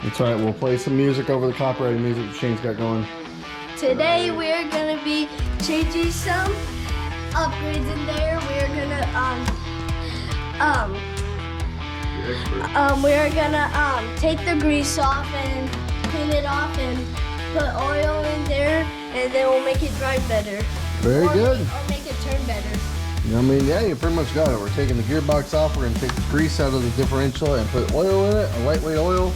It's alright, we'll play some music over the copyrighted music Shane's got going. Today we're gonna be changing some upgrades in there. We're gonna take the grease off and clean it off and put oil in there, and then we'll make it dry better. Very good. Or make it turn better. I mean, yeah, you pretty much got it. We're taking the gearbox off. We're going to take the grease out of the differential and put oil in it, a lightweight oil.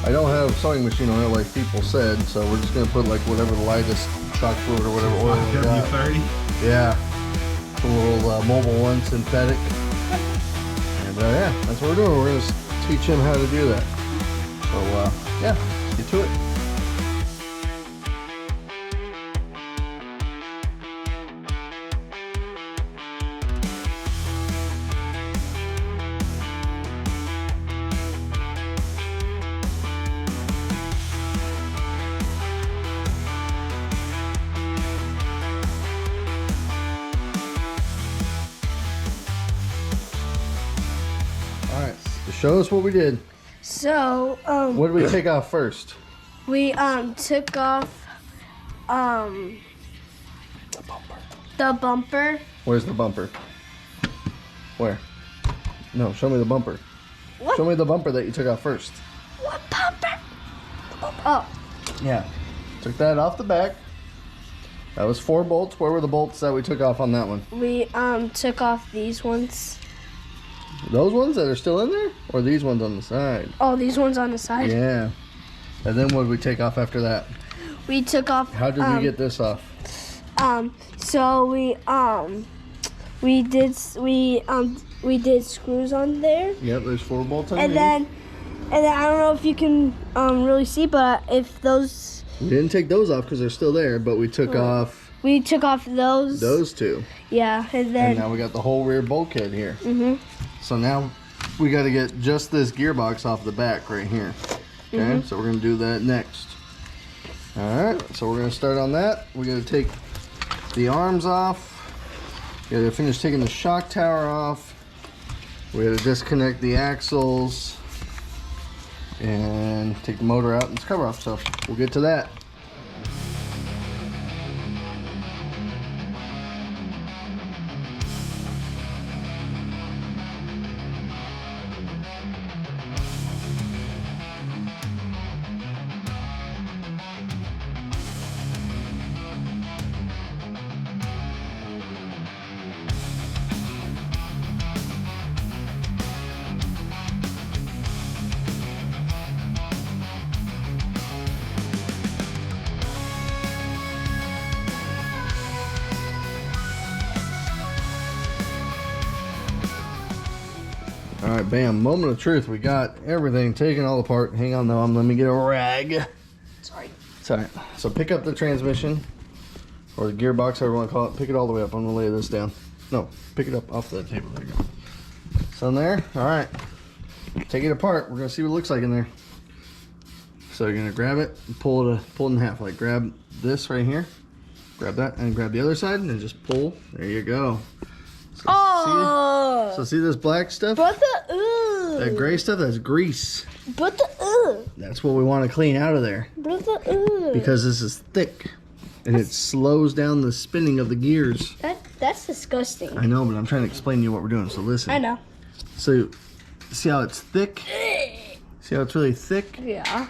I don't have sewing machine oil like people said, so we're just going to put like whatever the lightest chalk fluid or whatever oil we got. W30? Yeah. A little MOBO 1 synthetic. And yeah, that's what we're doing. We're going to teach him how to do that. So yeah, let's get to it. Show us what we did. So, what did we take off first? We took off the bumper. Where's the bumper? Where? No, show me the bumper. What? Show me the bumper that you took off first. What bumper? The bumper. Oh. Yeah. Took that off the back. That was 4 bolts. Where were the bolts that we took off on that one? We took off these ones. Those ones that are still in there? Or these ones on the side? Oh, these ones on the side? Yeah. And then what did we take off after that? We took off... How did we get this off? So we did screws on there. Yep, there's 4 bolts on and then I don't know if you can really see, but if those... We didn't take those off because they're still there, but we took off... We took off those. Those 2. Yeah, and then... And now we got the whole rear bulkhead here. Mm-hmm. So now we got to get just this gearbox off the back right here. Okay, so we're going to do that next. Alright, so we're going to start on that. We're going to take the arms off. We got to finish taking the shock tower off. We got to disconnect the axles and take the motor out and its cover off. So we'll get to that. Alright, bam, moment of truth. We got everything taken all apart. Hang on though, let me get a rag. Sorry. It's alright. So pick up the transmission, or the gearbox, however you want to call it. Pick it all the way up. I'm going to lay this down. No, pick it up off the table. There you go. So in there, alright. Take it apart. We're going to see what it looks like in there. So you're going to grab it and pull it in half. Like grab this right here. Grab that and grab the other side and then just pull. There you go. So see this black stuff? But the That gray stuff, that's grease. But the That's what we want to clean out of there. But the Because this is thick. And it slows down the spinning of the gears. That's disgusting. I know, but I'm trying to explain to you what we're doing, so listen. I know. So, see how it's thick? See how it's really thick? Yeah.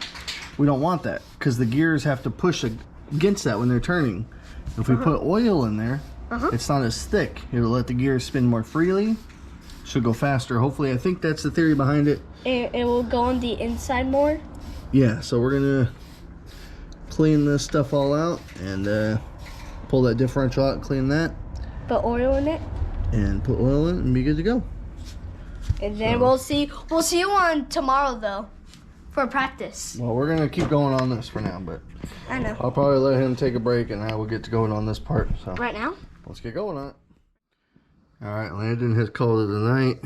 We don't want that, because the gears have to push against that when they're turning. If we put oil in there, it's not as thick. It'll let the gears spin more freely. Should go faster. Hopefully, I think that's the theory behind it. It will go on the inside more. Yeah, so we're gonna clean this stuff all out and pull that differential out and clean that. Put oil in it. And put oil in it and be good to go. And then we'll see you on tomorrow though, for practice. Well, we're gonna keep going on this for now, but I know. I'll probably let him take a break and I will get to going on this part. So Right now? let's get going on it. Alright, Landon has called it a night.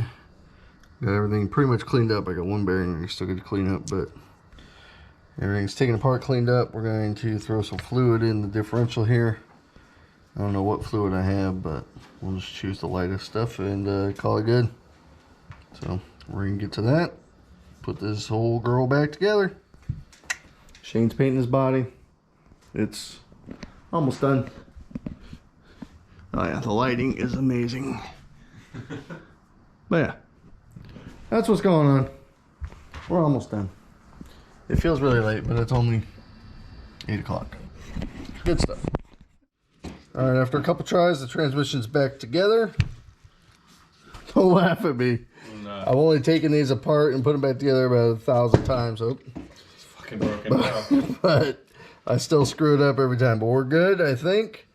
Got everything pretty much cleaned up. I got one bearing I still got to clean up, but everything's taken apart, cleaned up. We're going to throw some fluid in the differential here. I don't know what fluid I have, but we'll just choose the lightest stuff and call it good. So we're going to get to that. Put this whole girl back together. Shane's painting his body. It's almost done. Oh yeah, the lighting is amazing. But yeah, that's what's going on. We're almost done. It feels really late, but it's only 8 o'clock. Good stuff. All right, after a couple tries, the transmission's back together. Don't laugh at me. No. I've only taken these apart and put them back together about 1,000 times. Oh. It's fucking broken now. But I still screw it up every time. But we're good, I think.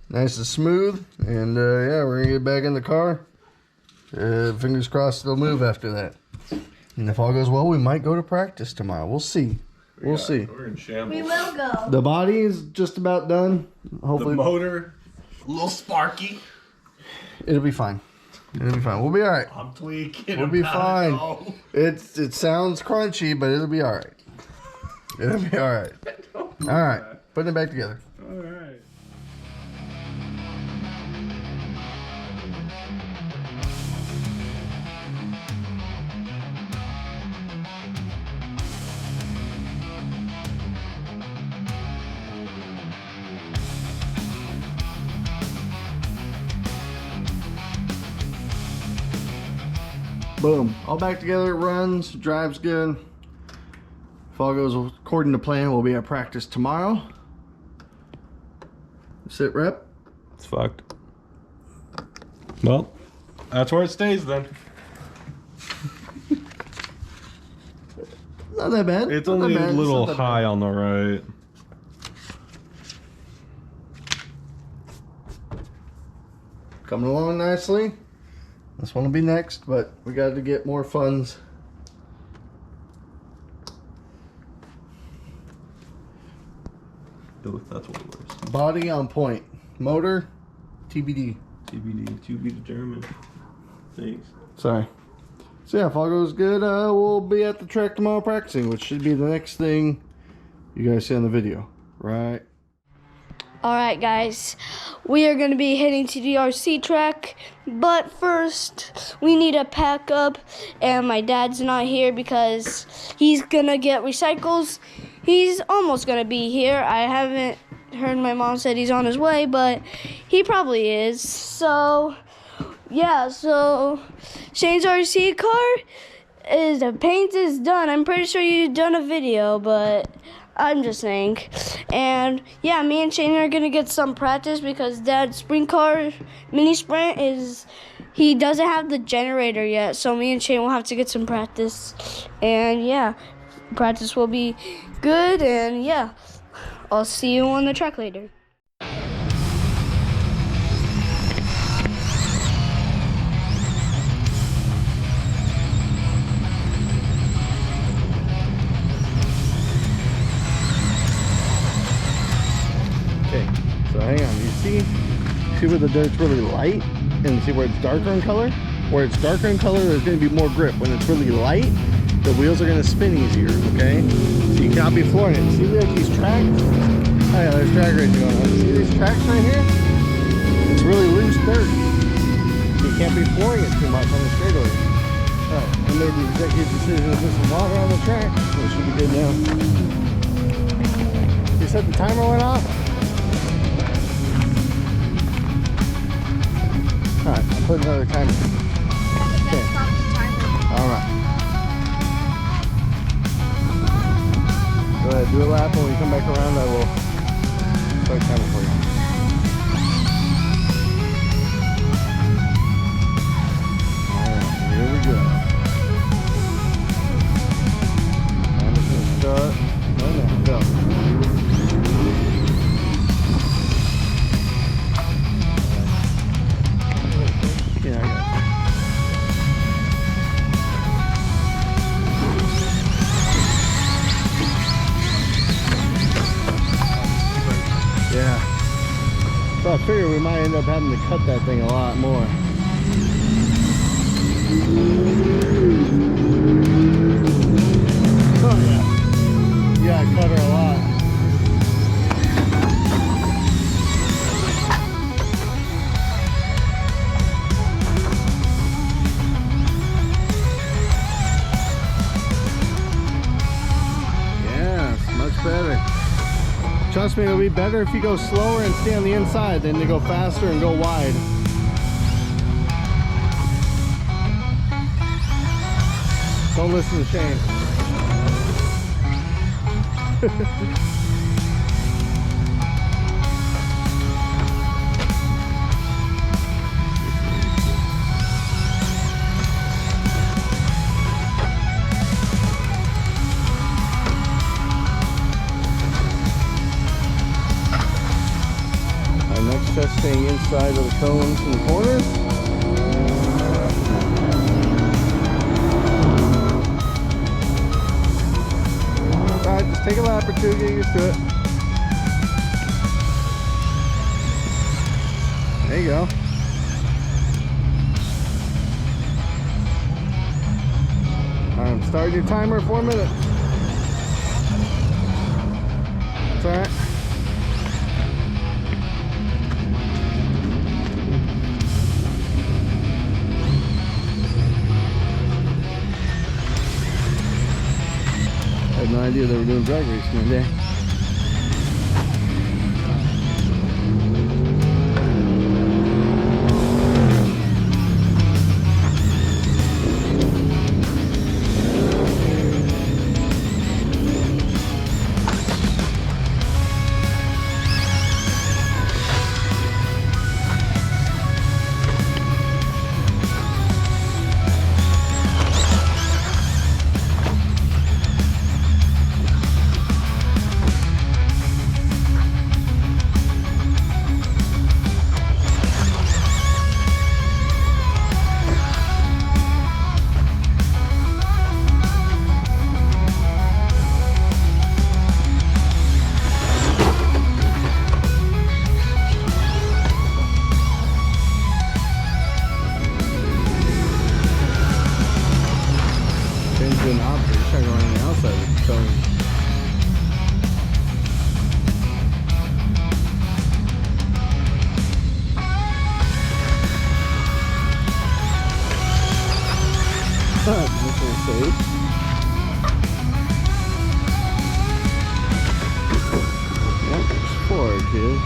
Nice and smooth. And yeah, we're gonna get back in the car. Fingers crossed it'll move after that. And if all goes well, we might go to practice tomorrow. We'll see. We'll see. We're in shambles. We will go. The body is just about done. Hopefully, the motor, a little sparky. It'll be fine. It'll be fine. We'll be all right. I'm tweaking. We'll be fine. It sounds crunchy, but it'll be all right. It'll be all right. All right. Putting it back together. All right. Boom. All back together. It runs. Drives good. If all goes according to plan, we'll be at practice tomorrow. Sit rep. It's fucked. Well, that's where it stays then. Not that bad. It's not only bad. a little It's not that high bad. on the right. Coming along nicely. This one will be next, but we got to get more funds. That's what it was. Body on point. Motor, TBD. TBD, to be determined. Thanks. Sorry. So yeah, if all goes good, we'll be at the track tomorrow practicing, which should be the next thing you guys see on the video, right? All right, guys, we are going to be heading to the RC track, but first we need to pack up, and my dad's not here because he's going to get recycles. He's almost going to be here. I haven't heard. My mom said he's on his way, but he probably is. So yeah, so Shane's RC car the paint is done. I'm pretty sure you've done a video, but I'm just saying. And yeah, me and Shane are gonna get some practice because Dad's sprint car mini sprint he doesn't have the generator yet, so me and Shane will have to get some practice. And yeah, practice will be good, and yeah, I'll see you on the track later. Okay, so hang on. You see where the dirt's really light, and see where it's darker in color? Where it's darker in color, there's going to be more grip. When it's really light, the wheels are going to spin easier, okay? So you cannot be flooring it. See like these tracks? Oh yeah, there's drag racing going on. See these tracks right here? It's really loose dirt. So you can't be flooring it too much on the straightaway. Alright, I made the executive decision to put some water on the track, so it should be good now. You said the timer went off? Alright, I'll put another timer. Okay. Alright. Go ahead, do a lap. When we come back around, I will start timing for you. Alright, here we go. I'm just going to start. No, go. Yeah, I got it. Yeah. So I figure we might end up having to cut that thing a lot more. Oh yeah. You gotta cut her a lot. better. Trust me, it'll be better if you go slower and stay on the inside than to go faster and go wide. Don't listen to Shane. Our next test, staying inside of the cones and the corners. Alright, just take a lap or two, get used to it. There you go. I'm starting your timer at 4 minutes. It's alright. I had no idea they were doing drag racing today. Safe. Yep, it's forward, kid.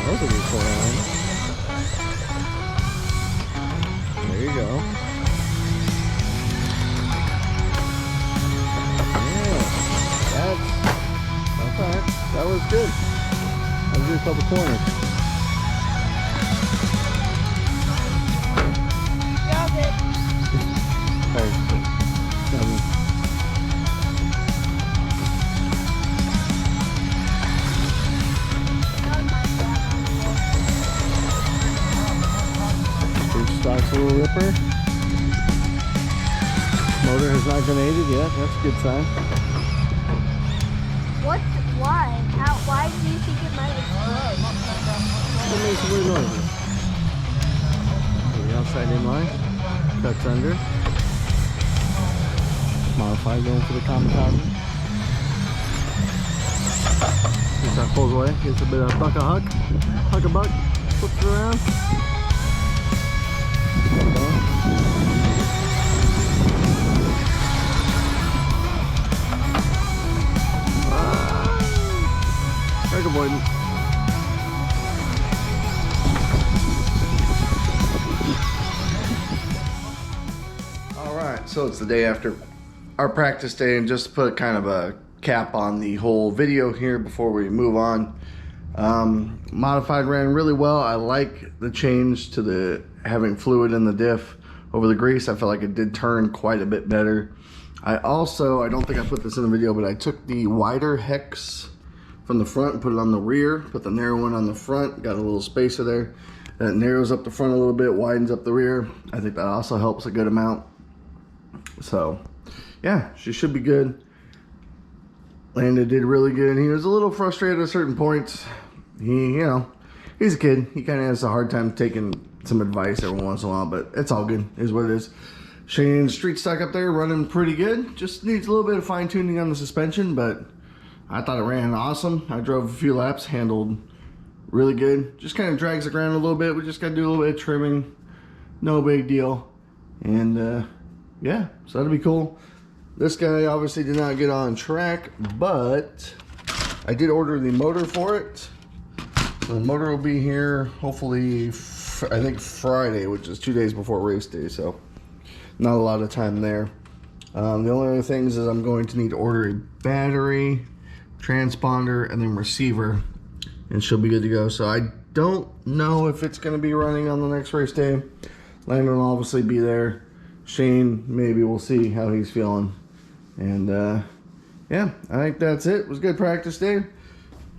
Those will be cool. There you go. Yeah, that's alright. That was good. I'll do a couple corners. Got it. Thanks. Stock's a little ripper. Motor has not been aided yet. That's a good sign. What? Why? How? Why do you think it might explode? It makes weird noises. The outside inline. Cuts under. Modified going for the kamikaze. Gets that pulls away. Gets a bit of buck a huck. Huck a buck. Flips it around. Avoidance. Alright, so it's the day after our practice day, and just to put kind of a cap on the whole video here before we move on. Modified ran really well. I like the change to the having fluid in the diff over the grease. I felt like it did turn quite a bit better. I don't think I put this in the video, but I took the wider hex from the front and put it on the rear, put the narrow one on the front, got a little spacer there. That narrows up the front a little bit, widens up the rear. I think that also helps a good amount. So, yeah, she should be good. Landon did really good. He was a little frustrated at certain points. He's a kid. He kind of has a hard time taking some advice every once in a while, but it's all good. It is what it is. Shane's street stock up there running pretty good. Just needs a little bit of fine tuning on the suspension, but I thought it ran awesome. I drove a few laps, handled really good. Just kind of drags the ground a little bit. We just got to do a little bit of trimming. No big deal. And yeah, so that'll be cool. This guy obviously did not get on track, but I did order the motor for it. The motor will be here hopefully, I think Friday, which is 2 days before race day, so not a lot of time there. The only other things is I'm going to need to order a battery, transponder, and then receiver, and she'll be good to go. So I don't know if it's going to be running on the next race day. Landon will obviously be there. Shane, maybe we'll see how he's feeling. And yeah, I think that's it. It was a good practice day.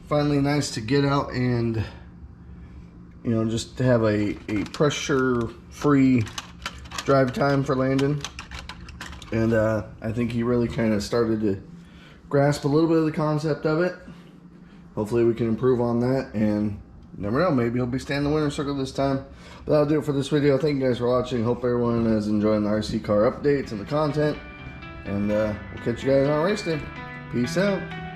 Finally nice to get out and, just to have a pressure-free drive time for Landon. And I think he really kind of started to grasp a little bit of the concept of it. Hopefully we can improve on that, and you never know, maybe he'll be staying in the winner's circle this time. But that'll do it for this video. Thank you guys for watching. Hope everyone is enjoying the RC car updates and the content. And we'll catch you guys on race day. Peace out.